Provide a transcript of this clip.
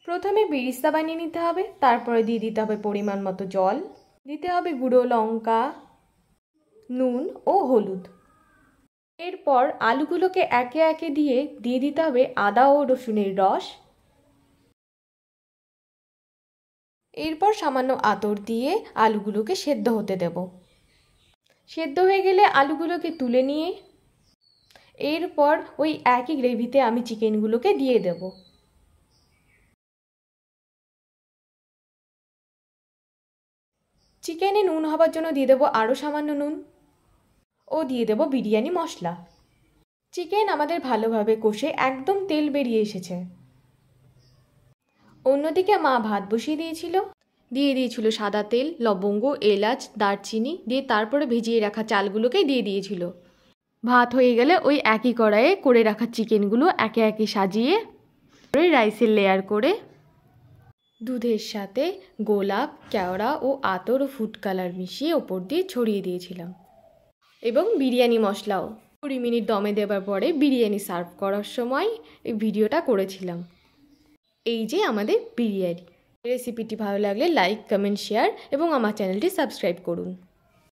প্রথমে বেরেস্তা বানিয়ে নিতে হবে, তারপরে দিয়ে দিতে হবে পরিমাণ মতো জল, দিতে হবে গুঁড়ো লঙ্কা, নুন ও হলুদ। এরপর আলুগুলোকে একে একে দিয়ে দিতে হবে আদা ও রসুনের রস। এরপর সামান্য আতর দিয়ে আলুগুলোকে সেদ্ধ হতে দেব। সেদ্ধ হয়ে গেলে আলুগুলোকে তুলে নিয়ে এরপর ওই একই গ্রেভিতে আমি চিকেনগুলোকে দিয়ে দেব। চিকেনে নুন হবার জন্য দিয়ে দেবো আরও সামান্য নুন ও দিয়ে দেব বিরিয়ানি মশলা। চিকেন আমাদের ভালোভাবে কষে একদম তেল বেরিয়ে এসেছে। অন্যদিকে মা ভাত বসিয়ে দিয়েছিল সাদা তেল, লবঙ্গ, এলাচ, দারচিনি দিয়ে তারপরে ভিজিয়ে রাখা চালগুলোকে দিয়ে দিয়েছিল। ভাত হয়ে গেলে ওই একই কড়াইয়ে করে রাখা চিকেনগুলো একে একে সাজিয়ে রাইসের লেয়ার করে দুধের সাথে গোলাপ, কেওড়া ও আতর ও ফুড কালার মিশিয়ে ওপর দিয়ে ছড়িয়ে দিয়েছিলাম এবং বিরিয়ানি মশলাও। 20 মিনিট দমে দেওয়ার পরে বিরিয়ানি সার্ভ করার সময় এই ভিডিওটা করেছিলাম। এই যে আমাদের বিরিয়ানি। রেসিপিটি ভালো লাগলে লাইক, কমেন্ট, শেয়ার এবং আমার চ্যানেলটি সাবস্ক্রাইব করুন।